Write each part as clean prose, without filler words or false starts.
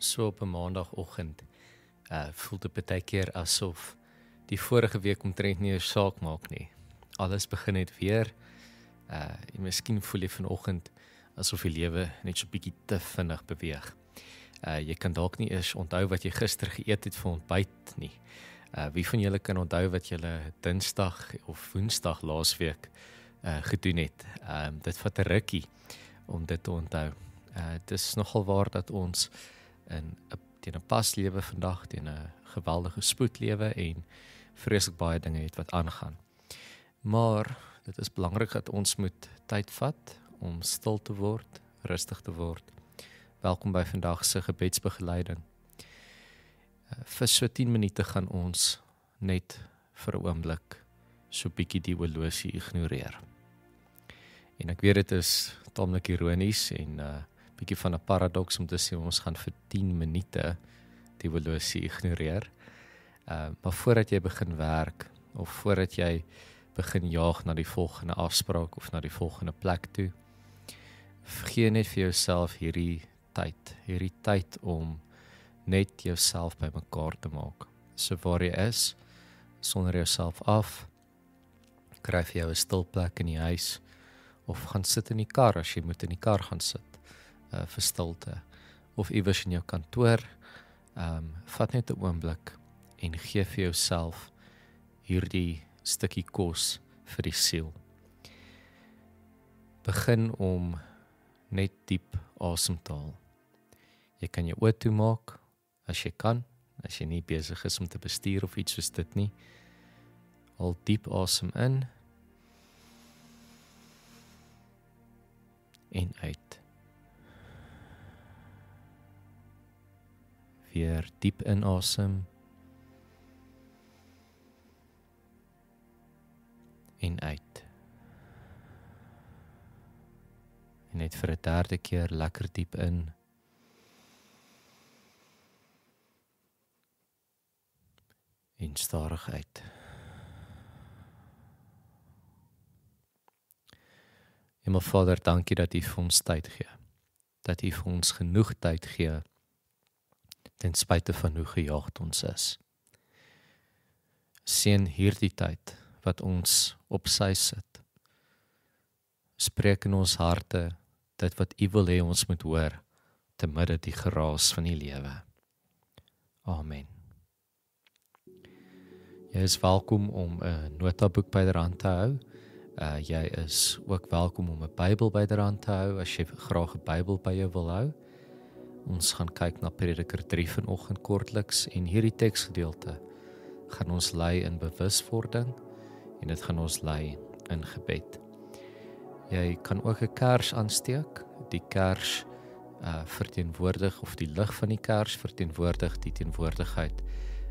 So op 'n maandagoggend voel dit baie keer asof die vorige week omtrent nie 'n saak maak nie. Alles begin net weer. En miskien voel jy vanoggend asof die lewe net so bietjie te vinnig beweeg. Jy kan dalk nie eens onthou wat jy gister geëet het vir ontbyt nie. Wie van julle kan onthou wat julle Dinsdag of Woensdag laasweek gedoen het? Dit vat 'n rukkie om dit te onthou. Dit is nogal waar dat ons teen 'n paslewe vandag, teen 'n geweldige spoedlewe en vreeslik baie dinge het wat aangaan. Maar dit is belangrik dat ons moet tyd vat om stil te word, rustig te word. Welkom by vandag se gebedsbegeleiding. Vir so 10 minute gaan ons net vir 'n oomblik so bietjie die horlosie ignoreer. En ek weet dit is taamlik ironies en bietjie van 'n paradoks om te sê ons gaan vir 10 minute die horlosie ignoreer. Maar voordat jy begin werk of voordat jy begin jaag na die volgende afspraak of na die volgende plek toe, gee net vir jouself hierdie tyd om net jouself bymekaar te maak. So waar jy is, sonder jouself af, kry vir jou 'n stil plek in die huis of gaan sit in die kar as jy moet in die kar gaan sit vir stilte of iewers in jou kantoor. Vat net 'n oomblik en gee vir jouself hierdie stukkie kos vir die siel. Begin om net diep asem te haal. Jy kan jou oë toemaak as jy kan, as jy nie besig is om te bestuur of iets soos dit nie. Haal diep asem in en uit. Weer diep inasem en uit. En net vir 'n derde keer lekker diep in en stadig uit. Vader, dankie dat U vir ons tyd gee. Dat U vir ons genoeg tyd gee ten spyte van hoe gejaagd ons is. Seën hierdie tyd wat ons op sy sit. Spreek in ons harte dit wat U wil hê ons moet hoor te midde die geraas van die lewe. Amen. Jy is welkom om 'n notaboek byderhand te hou. Jy is ook welkom om 'n Bybel byderhand te hou as jy graag 'n Bybel by jou wil hou. Ons gaan kyk na Prediker 3 vanoggend kortliks en hierdie teksgedeelte gaan ons lei in bewuswording en dit gaan ons lei in gebed. Jy kan ook 'n kers aansteek. Die kers verteenwoordig of die lig van die kers verteenwoordig die teenwoordigheid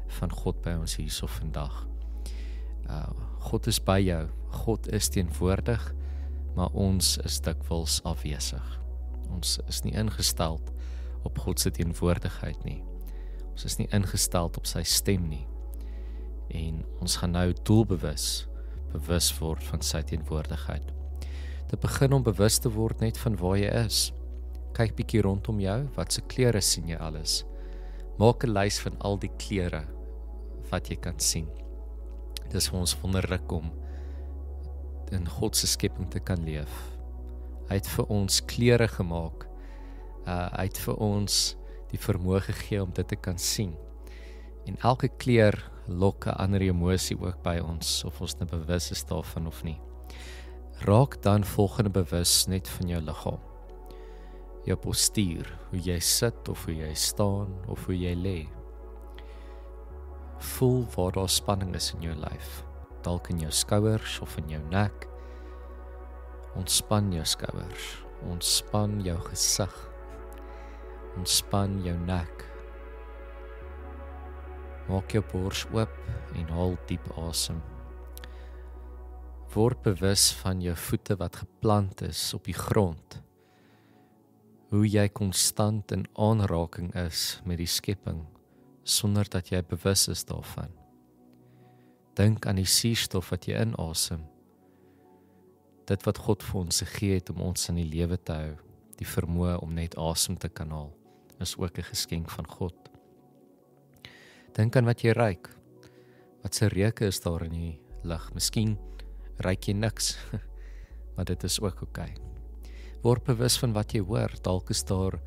van God by ons hierso vandag. God is by jou, God is teenwoordig, maar ons is dikwels afwesig. Ons is nie ingestel op God se teenwoordigheid nie. Ons is nie ingestel op sy stem nie. En ons gaan nou doelbewus word van sy teenwoordigheid. Te begin om bewus te word net van waar jy is. Kyk bietjie rondom jou, wat se kleure sien jy alles? Maak 'n lys van al die kleure wat jy kan sien. Dit is vir ons wonderlik om in God se skepping te kan leef. Hy het vir ons kleure gemaak. Hy het vir ons die vermoë gegee om dit te kan sien. En elke kleur lok 'n ander emosie ook by ons, of ons nou bewus is daarvan of nie. Raak dan volgende bewus net van jou liggaam. Jou postuur, hoe jy sit of hoe jy staan of hoe jy lê. Voel waar daar spanning is in jou lyf. Dalk in jou skouers of in jou nek. Ontspan jou skouers. Ontspan jou gesig. Ontspan jou nek. Maak jou bors oop en haal diep asem. Word bewus van jou voete wat geplant is op die grond. Hoe jy konstant in aanraking is met die skepping, sonder dat jy bewus is daarvan. Dink aan die suurstof wat jy inasem. Dit wat God vir ons gegee het om ons in die lewe te hou, die vermoë om net asem te kan haal. is ook 'n geskenk van God. Dink aan wat jy ruik. Wat se reuke is daar in die lug? Miskien ruik jy niks, maar dit is ook oukei. Word bewus van wat jy hoor. Dalk is daar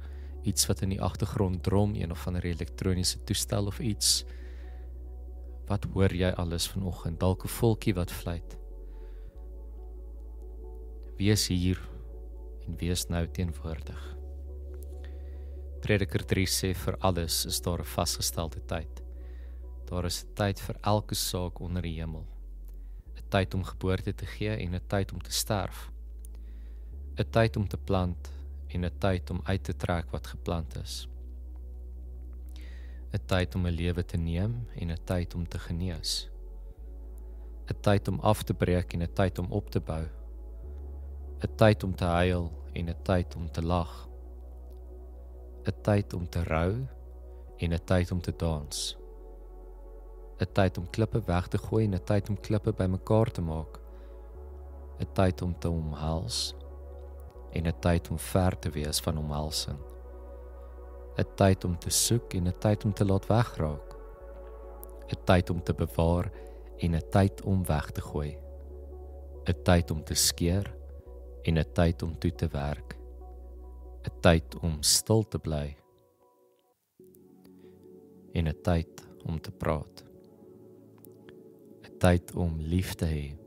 iets wat in die agtergrond drom, een of ander elektroniese toestel of iets. Wat hoor jy alles vanoggend? Dalk 'n voeltjie wat fluit. Wees hier en wees nou teenwoordig. Prediker 3 sê vir alles is daar 'n vasgestelde tyd. Daar is 'n tyd vir elke saak onder die hemel. 'n Tyd om geboorte te gee en 'n tyd om te sterf. 'n Tyd om te plant en 'n tyd om uit te trek wat geplant is. 'n Tyd om 'n lewe te neem en 'n tyd om te genees. 'n Tyd om af te breek en 'n tyd om op te bou. 'n Tyd om te huil en 'n tyd om te lag. 'n Tyd om te rou en 'n tyd om te dans. 'n Tyd om klippe weg te gooi en 'n tyd om klippe bymekaar te maak. 'n Tyd om te omhels en 'n tyd om ver te wees van omhelsing. 'n Tyd om te soek en 'n tyd om te laat wegraak. 'n Tyd om te bewaar en 'n tyd om weg te gooi. 'n Tyd om te skeer en 'n tyd om toe te werk. 'n Tyd om stil te bly en 'n tyd om te praat. 'n Tyd om lief te hê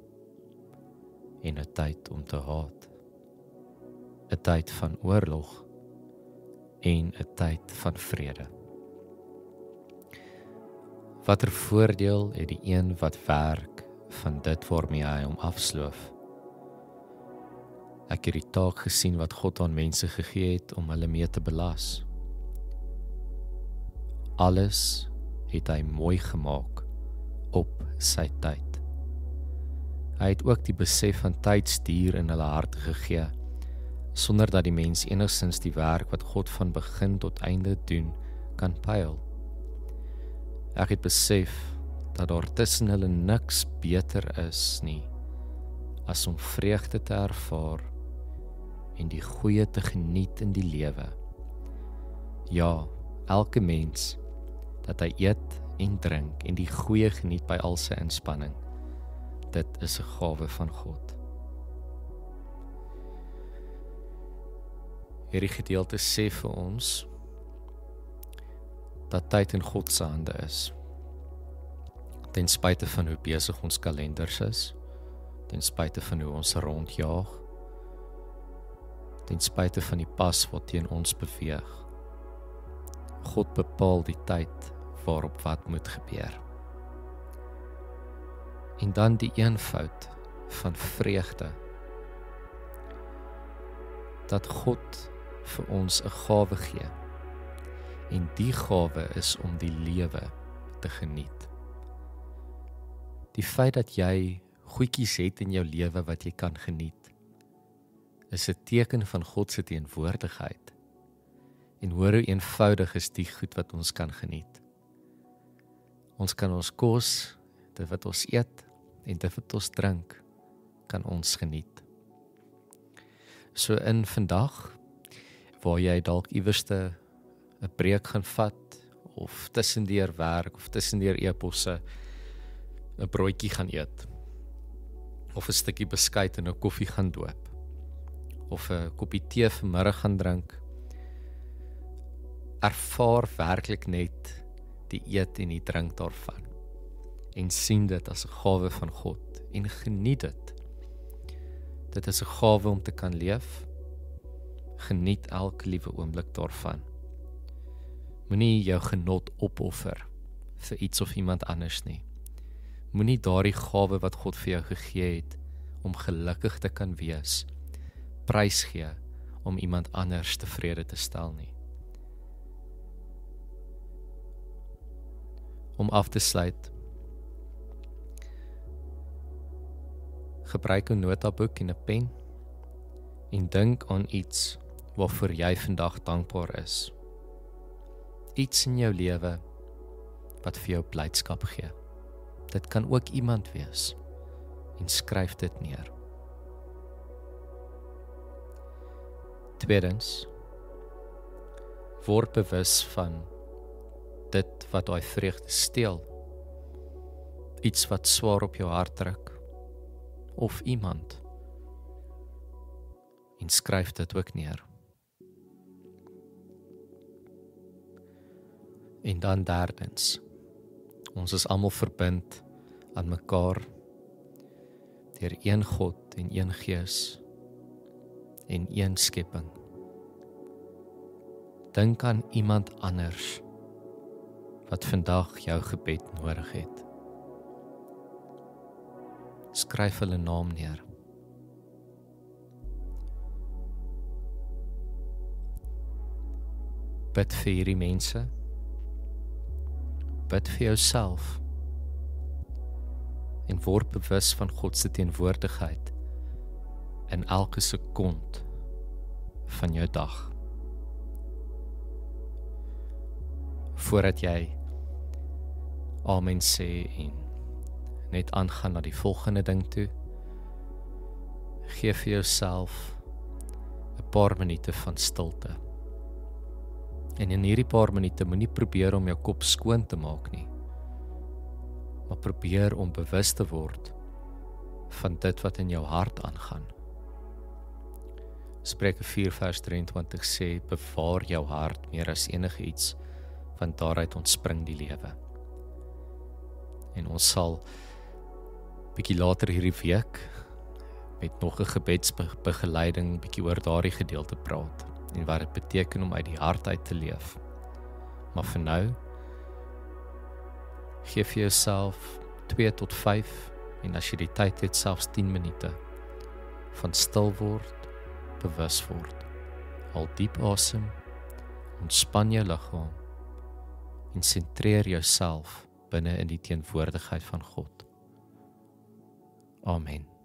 en 'n tyd om te haat. 'n Tyd van oorlog en 'n tyd van vrede. Watter voordeel het die een wat werk van dit waarmee hy hom afsloof? Ek het die taak gesien wat God aan mense gegee het om hulle mee te belas. Alles het hy mooi gemaak op sy tyd. Hy het ook die besef van tydsduur in hulle harte gegee, sonder dat die mens enigstens die werk wat God van begin tot einde doen, kan pyl. Ek het besef dat daar tussen hulle niks beter is nie, as om vreugde te ervaar en die goeie te geniet in die lewe. Ja, elke mens, dat hy eet en drink en die goeie geniet by al sy inspanning, dit is 'n gawe van God. Hierdie gedeelte sê vir ons dat tyd in God se hande is. Ten spyte van hoe besig ons kalenders is, ten spyte van hoe ons rondjaag, ten spyte van die pas wat teen ons beweeg. God bepaal die tyd waarop wat moet gebeur. En dan die eenvoud van vreugde, dat God vir ons 'n gawe gee. En die gawe is om die lewe te geniet. Die feit dat jy goedjies het in jou lewe wat jy kan geniet, is 'n teken van God se teenwoordigheid. En hoor hoe eenvoudig is die goed wat ons kan geniet. Ons kan ons kos, dit wat ons eet en dit wat ons drink, kan ons geniet. So in vandag, waar jy dalk iewerste 'n breek gaan vat, of tussendeur werk, of tussendeur e-posse 'n broodjie gaan eet, of 'n stukkie beskuit en 'n koffie gaan doop, of 'n koppie tee vanmiddag gaan drink, ervaar werklik net die eet en die drink daarvan, en sien dit as 'n gawe van God, en geniet dit. Dit is 'n gawe om te kan leef. Geniet elke liewe oomblik daarvan. Moenie jou genot opoffer vir iets of iemand anders nie. Moenie daardie gawe wat God vir jou gegee het, om gelukkig te kan wees, prys gee om iemand anders tevrede te stel nie. Om af te sluit, gebruik 'n notaboek en 'n pen en dink aan iets waarvoor jy vandag dankbaar is. Iets in jou lewe wat vir jou blydskap gee. Dit kan ook iemand wees en skryf dit neer. Tweedens, Word bewus van dit wat daai vreugde steel. Iets wat swaar op jou hart druk. Of iemand. En skryf dit ook neer. En dan derdens, ons is almal verbind aan mekaar deur een God en een Gees en een skepping. Dink aan iemand anders wat vandag jou gebed nodig het. Skryf hulle naam neer. Bid vir hierdie mense. Bid vir jouself. En word bewus van God se teenwoordigheid in elke sekond van jou dag. Voordat jy amen sê en net aangaan na die volgende ding toe, gee vir jouself 'n paar minute van stilte. En in hierdie paar minute moenie probeer om jou kop skoon te maak nie, maar probeer om bewus te word van dit wat in jou hart aangaan. Spreuke 4:23 sê, bewaar jou hart meer as enige iets, want daaruit ontspring die lewe. En ons sal bietjie later hierdie week met nog 'n gebedsbegeleiding bietjie oor daardie gedeelte praat en wat dit beteken om uit die hart uit te leef. Maar vir nou, gee vir jouself 2 tot 5 en as jy die tyd het, selfs 10 minute van stil word, bewus word. Haal diep asem, ontspan jou liggaam en sentreer jouself binne in die teenwoordigheid van God. Amen.